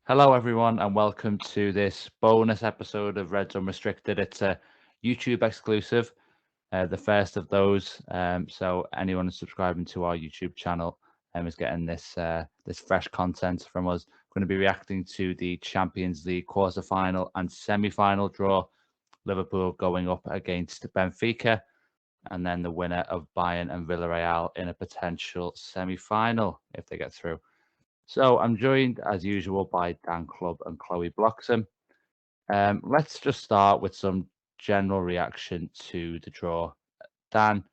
Hello, everyone, and welcome to this bonus episode of Reds Unrestricted. It's a YouTube exclusive, the first of those. So anyone subscribing to our YouTube channel is getting this fresh content from us. We're going to be reacting to the Champions League quarterfinal and semi-final draw. Liverpool going up against Benfica, and then the winner of Bayern and Villarreal in a potential semi-final if they get through. So I'm joined as usual by Dan Clubb and Chloe Bloxham. Let's just start with some general reaction to the draw. Dan,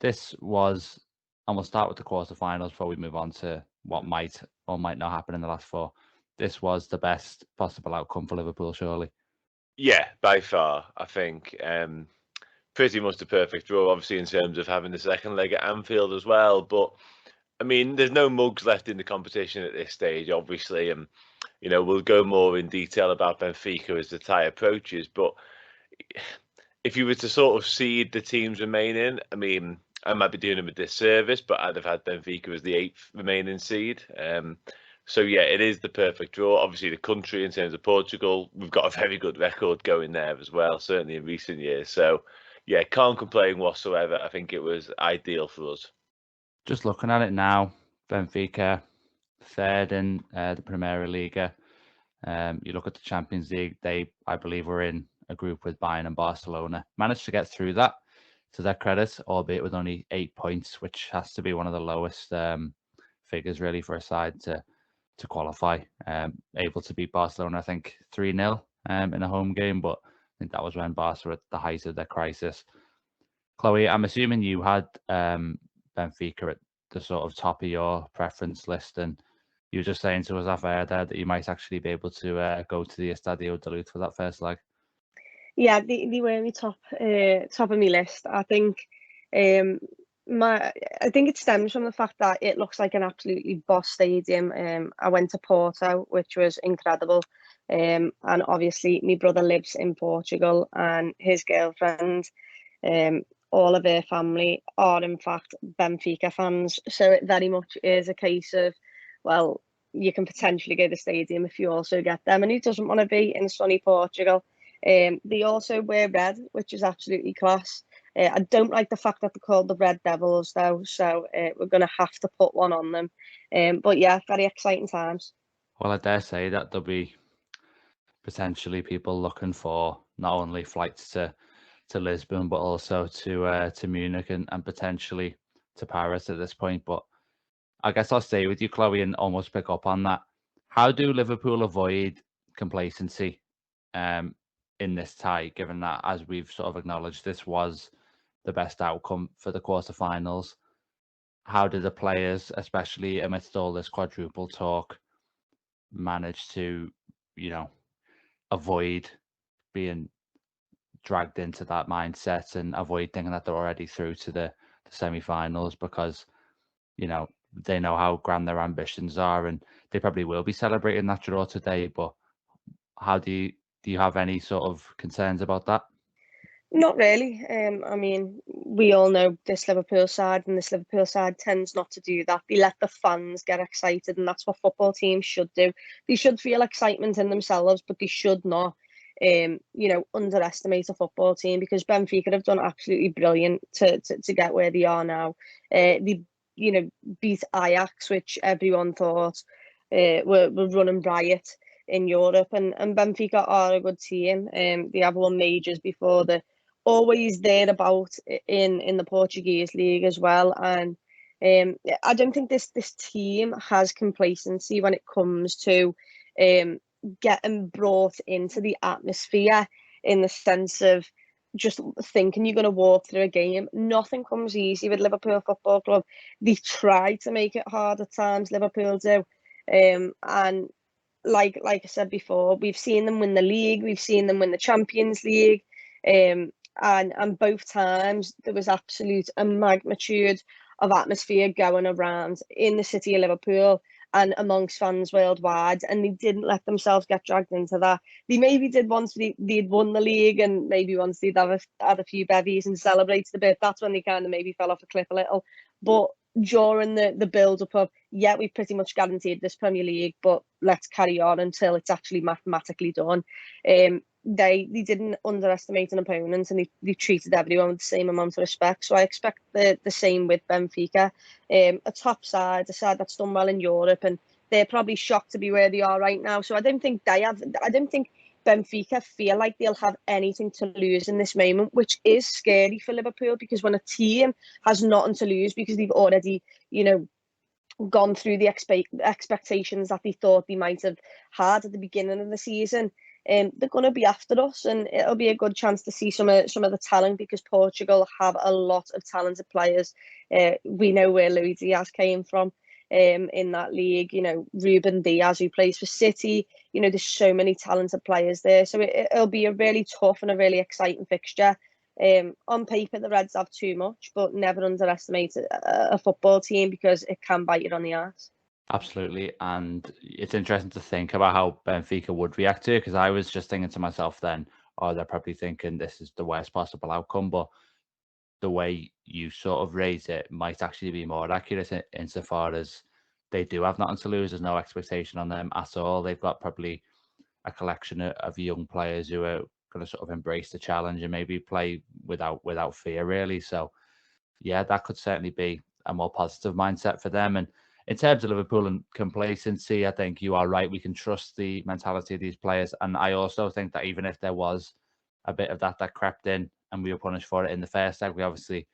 this was, and we'll start with the quarterfinals before we move on to what might or might not happen in the last four. This was the best possible outcome for Liverpool, surely. Yeah, by far, I think. Pretty much the perfect draw, obviously, in terms of having the second leg at Anfield as well. But, I mean, there's no mugs left in the competition at this stage, obviously. And, we'll go more in detail about Benfica as the tie approaches. But if you were to sort of seed the teams remaining, I mean, I might be doing them a disservice, but I'd have had Benfica as the 8th remaining seed. So, yeah, it is the perfect draw. Obviously, the country, in terms of Portugal, we've got a very good record going there as well, certainly in recent years. So, yeah, can't complain whatsoever. I think it was ideal for us. Just looking at it now, Benfica, third in the Premier League. You look at the Champions League, they, I believe, were in a group with Bayern and Barcelona. Managed to get through that, to their credit, albeit with only 8 points, which has to be one of the lowest figures, really, for a side to qualify. Able to beat Barcelona, I think, 3-0 in a home game, but I think that was when Barca were at the height of their crisis. Chloe, I'm assuming you had Benfica at the sort of top of your preference list, and you were just saying to us off air there that you might actually be able to go to the Estadio de Luz for that first leg. Yeah, they were my top of my list. I think I think it stems from the fact that it looks like an absolutely boss stadium. I went to Porto, which was incredible. And obviously my brother lives in Portugal, and his girlfriend, all of her family are in fact Benfica fans. So it very much is a case of, well, you can potentially go to the stadium if you also get them. And who doesn't want to be in sunny Portugal? They also wear red, which is absolutely class. I don't like the fact that they're called the Red Devils, though, so we're going to have to put one on them. But yeah, very exciting times. Well, I dare say that there'll be potentially people looking for not only flights to Lisbon, but also to Munich and potentially to Paris at this point. But I guess I'll stay with you, Chloe, and almost pick up on that. How do Liverpool avoid complacency in this tie, given that, as we've sort of acknowledged, this was the best outcome for the quarterfinals? How did the players, especially amidst all this quadruple talk, manage to, avoid being dragged into that mindset and avoid thinking that they're already through to the semi-finals, because they know how grand their ambitions are, and they probably will be celebrating that draw today. But how do you have any sort of concerns about that? Not really. I mean, we all know this Liverpool side, and this Liverpool side tends not to do that. They let the fans get excited, and that's what football teams should do. They should feel excitement in themselves, but they should not, underestimate a football team, because Benfica have done absolutely brilliant to get where they are now. They, beat Ajax, which everyone thought were running riot in Europe, and Benfica are a good team. They have won majors before. They're always thereabout in the Portuguese league as well. And I don't think this team has complacency when it comes to getting brought into the atmosphere, in the sense of just thinking you're going to walk through a game. Nothing comes easy with Liverpool Football Club. They try to make it hard at times, Liverpool do. And like I said before, we've seen them win the league, we've seen them win the Champions League, and both times there was absolute a magnitude of atmosphere going around in the city of Liverpool and amongst fans worldwide, and they didn't let themselves get dragged into that. They maybe did once they'd won the league, and maybe once they'd had a few bevies and celebrated a bit. That's when they kind of maybe fell off a cliff a little. But during the build-up of, yeah, we've pretty much guaranteed this Premier League, but let's carry on until it's actually mathematically done. They didn't underestimate an opponent, and they treated everyone with the same amount of respect. So I expect the same with Benfica. A top side, a side that's done well in Europe, and they're probably shocked to be where they are right now. So I don't think Benfica feel like they'll have anything to lose in this moment, which is scary for Liverpool, because when a team has nothing to lose because they've already, gone through the expectations that they thought they might have had at the beginning of the season, they're going to be after us, and it'll be a good chance to see some of the talent, because Portugal have a lot of talented players. We know where Luis Diaz came from. In that league, Ruben Diaz, who plays for City, there's so many talented players there. So it'll be a really tough and a really exciting fixture. On paper, the Reds have too much, but never underestimate a football team, because it can bite you on the arse. Absolutely. And it's interesting to think about how Benfica would react to it, because I was just thinking to myself then, they're probably thinking this is the worst possible outcome. But the way you sort of raise it might actually be more accurate insofar as they do have nothing to lose. There's no expectation on them at all. They've got probably a collection of young players who are going to sort of embrace the challenge and maybe play without fear, really. So yeah, that could certainly be a more positive mindset for them. And in terms of Liverpool and complacency, I think you are right. We can trust the mentality of these players. And I also think that even if there was a bit of that crept in and we were punished for it in the first leg, we obviously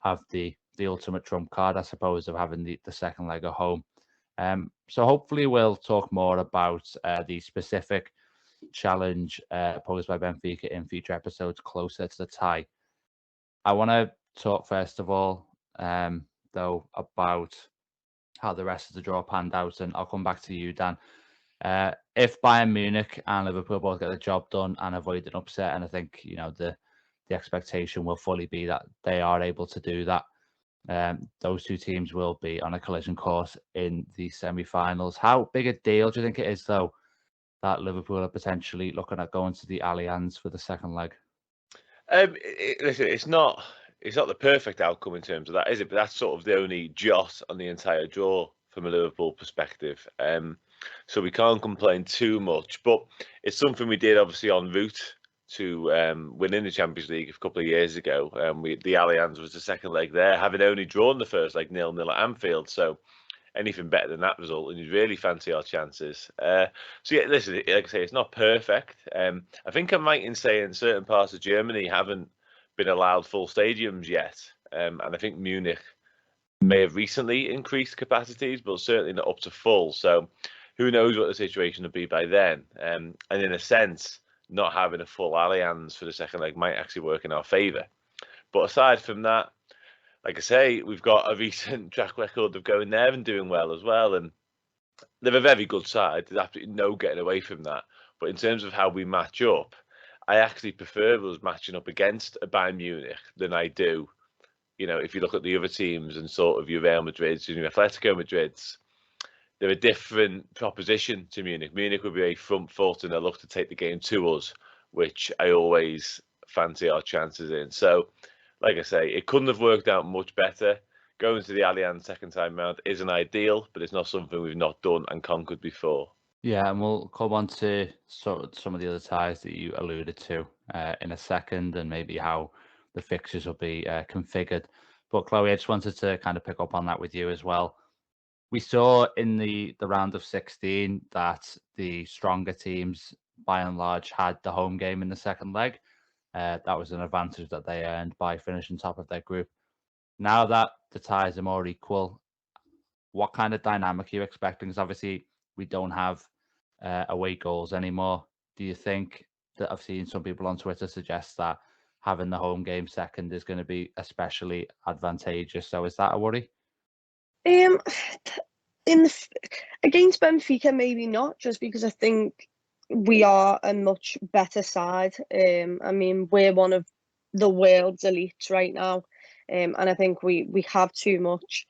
have the ultimate trump card, I suppose, of having the second leg at home. So hopefully we'll talk more about the specific challenge posed by Benfica in future episodes closer to the tie. I want to talk first of all, though, about how the rest of the draw panned out, and I'll come back to you, Dan. If Bayern Munich and Liverpool both get the job done and avoid an upset, and I think the expectation will fully be that they are able to do that, those two teams will be on a collision course in the semi-finals. How big a deal do you think it is, though, that Liverpool are potentially looking at going to the Allianz for the second leg? Listen, it's not the perfect outcome in terms of that, is it? But that's sort of the only jot on the entire draw from a Liverpool perspective. So we can't complain too much, but it's something we did obviously en route to winning the Champions League a couple of years ago. The Allianz was the second leg there, having only drawn the first leg 0-0 at Anfield. So anything better than that result, and you'd really fancy our chances. So yeah, listen, like I say, it's not perfect. I think I'm right in saying certain parts of Germany haven't been allowed full stadiums yet, and I think Munich may have recently increased capacities, but certainly not up to full. So who knows what the situation will be by then. And in a sense, not having a full Allianz for the second leg might actually work in our favour. But aside from that, like I say, we've got a recent track record of going there and doing well as well. And they're a very good side. There's absolutely no getting away from that. But in terms of how we match up, I actually prefer us matching up against a Bayern Munich than I do, if you look at the other teams and sort of your Real Madrids and your Atletico Madrids, they're a different proposition to Munich. Munich would be a front foot and they look to take the game to us, which I always fancy our chances in. So, like I say, it couldn't have worked out much better. Going to the Allianz second time round isn't ideal, but it's not something we've not done and conquered before. Yeah, and we'll come on to some of the other ties that you alluded to in a second, and maybe how the fixtures will be configured. But Chloe, I just wanted to kind of pick up on that with you as well. We saw in the round of 16 that the stronger teams, by and large, had the home game in the second leg. That was an advantage that they earned by finishing top of their group. Now that the ties are more equal, what kind of dynamic are you expecting? Because obviously we don't have away goals anymore. Do you think that I've seen some people on Twitter suggest that having the home game second is going to be especially advantageous? So is that a worry? Against Benfica, maybe not, just because I think we are a much better side. I mean, we're one of the world's elites right now, and I think we have too much.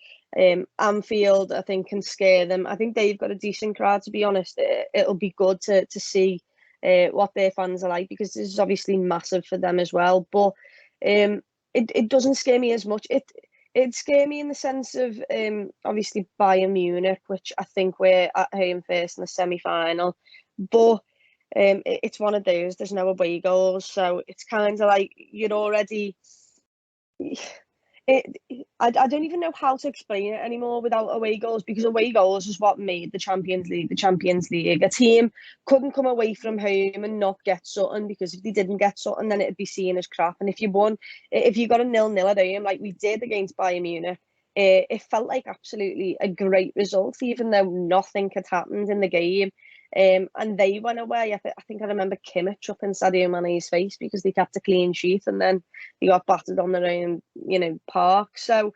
Anfield, I think, can scare them. I think they've got a decent crowd, to be honest. It'll be good to see what their fans are like, because this is obviously massive for them as well. But it doesn't scare me as much. it scared me in the sense of obviously Bayern Munich, which I think we're at home first in the semi-final, but it's one of those. There's no away goals, so it's kind of like you're already. I don't even know how to explain it anymore without away goals, because away goals is what made the Champions League the Champions League. A team couldn't come away from home and not get something, because if they didn't get something, then it'd be seen as crap. And if you got a 0-0 at home like we did against Bayern Munich, it felt like absolutely a great result, even though nothing had happened in the game. And they went away. I think I remember Kimmich up in Sadio Mane's face because they kept a clean sheet, and then they got battered on their own, park. So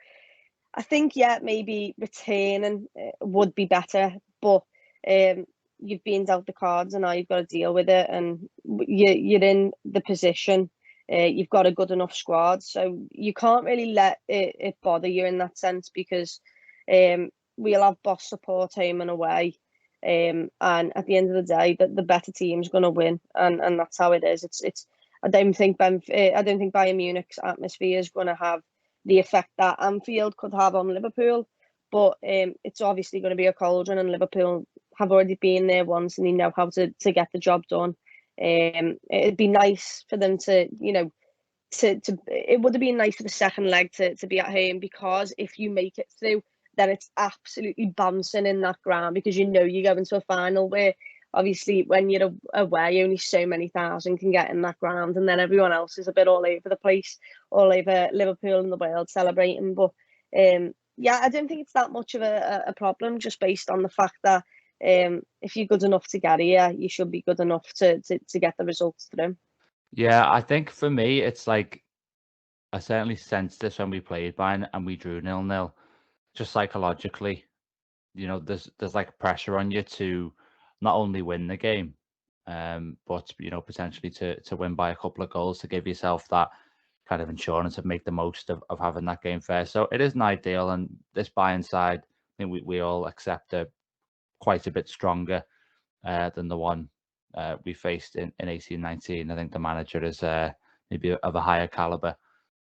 I think, maybe retaining would be better, but you've been dealt the cards, and now you've got to deal with it, and you're in the position. You've got a good enough squad, so you can't really let it bother you in that sense, because we'll have boss support home and away. And at the end of the day, the better team's going to win, and that's how it is. It's. I don't think Bayern Munich's atmosphere is going to have the effect that Anfield could have on Liverpool, but it's obviously going to be a cauldron, and Liverpool have already been there once, and they know how to get the job done. It'd be nice for them to, it would have been nice for the second leg to be at home, because if you make it through, then it's absolutely bouncing in that ground, because you're going to a final where obviously when you're away, only so many thousand can get in that ground, and then everyone else is a bit all over the place, all over Liverpool and the world celebrating. But I don't think it's that much of a problem, just based on the fact that if you're good enough to get here, you should be good enough to get the results through. Yeah, I think for me, it's like I certainly sensed this when we played Bayern and we drew 0-0. Just psychologically, there's like pressure on you to not only win the game, but potentially to win by a couple of goals, to give yourself that kind of insurance of make the most of having that game fair. So it isn't ideal, and this Bayern side, I think we all accept are quite a bit stronger than the one we faced in 18-19. I think the manager is maybe of a higher caliber,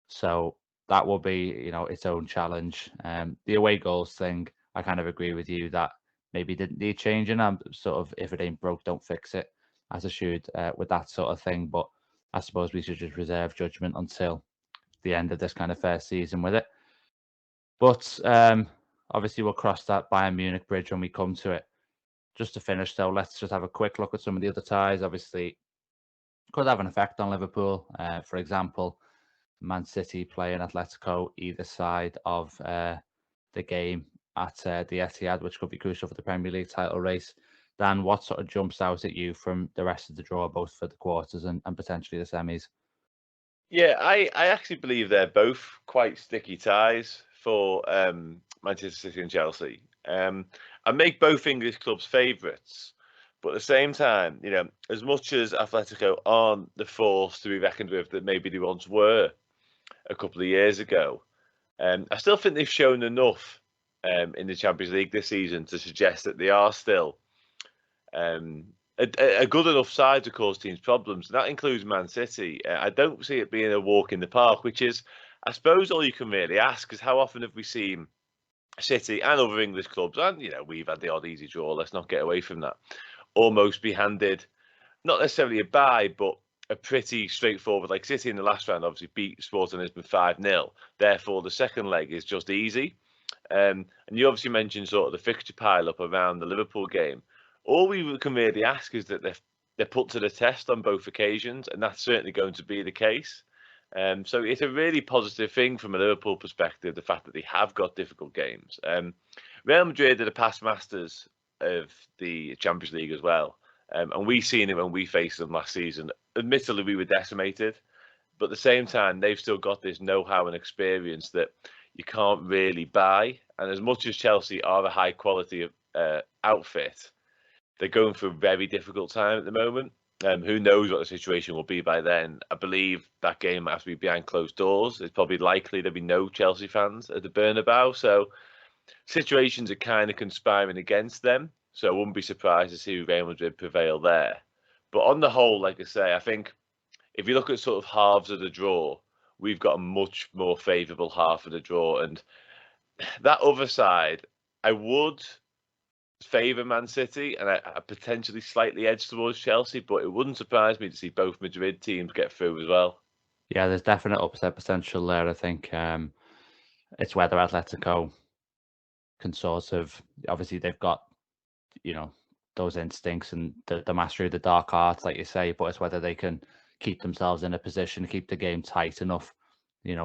so that will be its own challenge. The away goals thing, I kind of agree with you that maybe didn't need changing. I'm sort of, if it ain't broke, don't fix it, as I should with that sort of thing. But I suppose we should just reserve judgment until the end of this kind of first season with it. But obviously we'll cross that Bayern Munich bridge when we come to it. Just to finish though, let's just have a quick look at some of the other ties. Obviously, could have an effect on Liverpool. For example, Man City playing Atletico either side of the game at the Etihad, which could be crucial for the Premier League title race. Dan, what sort of jumps out at you from the rest of the draw, both for the quarters and potentially the semis? Yeah, I actually believe they're both quite sticky ties for Manchester City and Chelsea. I make both English clubs favourites, but at the same time, as much as Atletico aren't the force to be reckoned with that maybe they once were a couple of years ago, I still think they've shown enough in the Champions League this season to suggest that they are still a good enough side to cause teams problems. That includes Man City. I don't see it being a walk in the park, which is, I suppose, all you can really ask, is how often have we seen City and other English clubs, and we've had the odd easy draw, let's not get away from that, almost be handed not necessarily a bye, but a pretty straightforward, like City in the last round obviously beat Sporting Lisbon 5-0. Therefore, the second leg is just easy. And you obviously mentioned sort of the fixture pile up around the Liverpool game. All we can really ask is that they're put to the test on both occasions, and that's certainly going to be the case. So it's a really positive thing from a Liverpool perspective, the fact that they have got difficult games. Real Madrid are the past masters of the Champions League as well. And we seen it when we faced them last season. Admittedly, we were decimated, but at the same time, they've still got this know-how and experience that you can't really buy. And as much as Chelsea are a high quality outfit, they're going through a very difficult time at the moment. Who knows what the situation will be by then? I believe that game might have to be behind closed doors. It's probably likely there'll be no Chelsea fans at the Bernabeu. So situations are kind of conspiring against them. So I wouldn't be surprised to see Real Madrid prevail there. But on the whole, like I say, I think if you look at sort of halves of the draw, we've got a much more favourable half of the draw. And that other side, I would favour Man City, and I potentially slightly edge towards Chelsea, but it wouldn't surprise me to see both Madrid teams get through as well. Yeah, there's definite upset potential there. I think it's whether Atletico can sort of, obviously they've got, those instincts and the mastery of the dark arts, like you say, but it's whether they can keep themselves in a position, keep the game tight enough,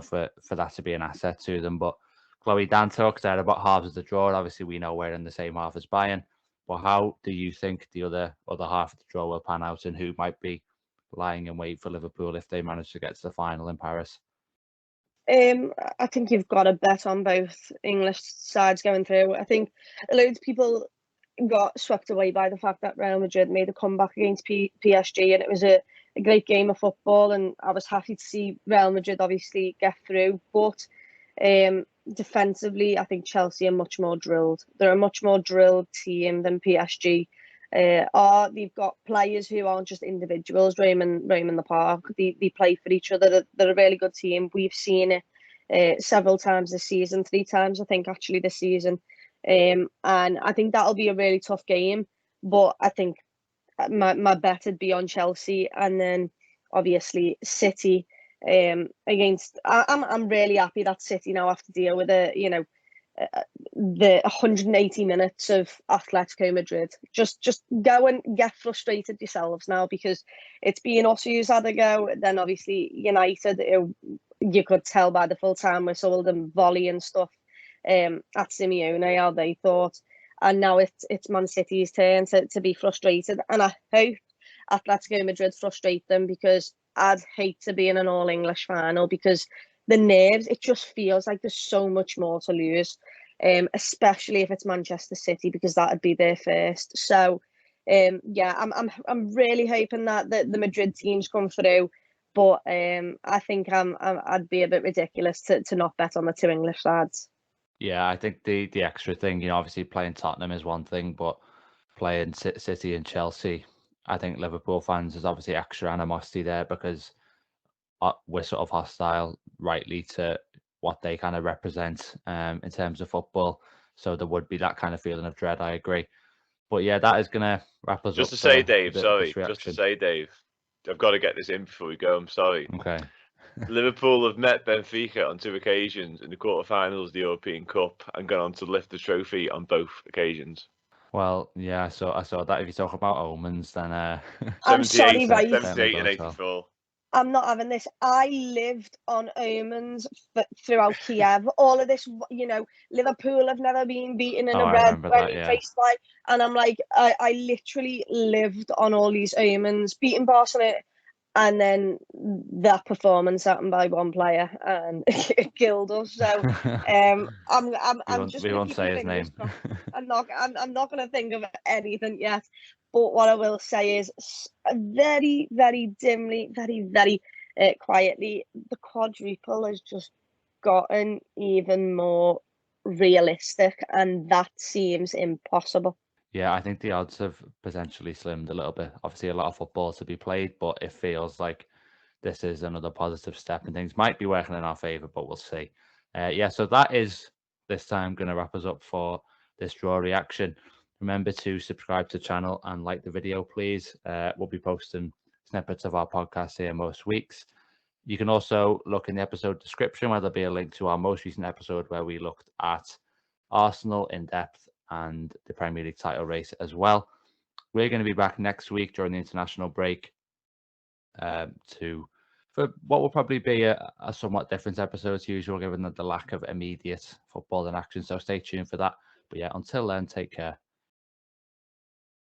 for that to be an asset to them. But Chloe, Dan talked there about halves of the draw. Obviously, we know we're in the same half as Bayern. But how do you think the other half of the draw will pan out, and who might be lying in wait for Liverpool if they manage to get to the final in Paris? I think you've got to bet on both English sides going through. I think loads of people got swept away by the fact that Real Madrid made a comeback against PSG, and it was a great game of football, and I was happy to see Real Madrid obviously get through. But defensively, I think Chelsea are much more drilled. They're a much more drilled team than PSG. They've got players who aren't just individuals roaming the park. They play for each other. They're a really good team. We've seen it several times this season, 3 times I think actually this season. And I think that'll be a really tough game. But I think my bet would be on Chelsea, and then obviously City against. I'm really happy that City now have to deal with the 180 minutes of Atletico Madrid. Just go and get frustrated yourselves now, because it's been us who's had a go. Then obviously United, you could tell by the full time whistle and volley and stuff at Simeone how they thought. And now it's Man City's turn to be frustrated. And I hope Atletico Madrid frustrate them, because I'd hate to be in an all-English final, because the nerves, it just feels like there's so much more to lose, especially if it's Manchester City, because that would be their first. So, I'm really hoping that the Madrid teams come through, but I think I'd be a bit ridiculous to not bet on the 2 English sides. Yeah, I think the extra thing, obviously playing Tottenham is one thing, but playing City and Chelsea, I think Liverpool fans, there's obviously extra animosity there, because we're sort of hostile, rightly, to what they kind of represent in terms of football. So there would be that kind of feeling of dread. I agree. But yeah, that is going to wrap us up. Just to say, Dave, I've got to get this in before we go. I'm sorry. Okay. Liverpool have met Benfica on 2 occasions in the quarterfinals of the European Cup, and gone on to lift the trophy on both occasions. Well, yeah, so I saw that. If you talk about omens, then I'm sorry, right? 78 and 84. I'm not having this. I lived on omens throughout Kiev. All of this, Liverpool have never been beaten in a red face line, and I'm like, I literally lived on all these omens, beating Barcelona, and then that performance happened by one player and it killed us. So I'm just. We won't say his name. I'm not going to think of anything yet. But what I will say is, very, very dimly, very, very quietly, the quadruple has just gotten even more realistic, and that seems impossible. Yeah, I think the odds have potentially slimmed a little bit. Obviously, a lot of football to be played, but it feels like this is another positive step, and things might be working in our favour, but we'll see. So that is this time going to wrap us up for this draw reaction. Remember to subscribe to the channel and like the video, please. We'll be posting snippets of our podcast here most weeks. You can also look in the episode description where there'll be a link to our most recent episode where we looked at Arsenal in depth and the Premier League title race as well. We're going to be back next week during the international break for what will probably be a somewhat different episode as usual, given the lack of immediate football in action. So stay tuned for that. But yeah, until then, take care.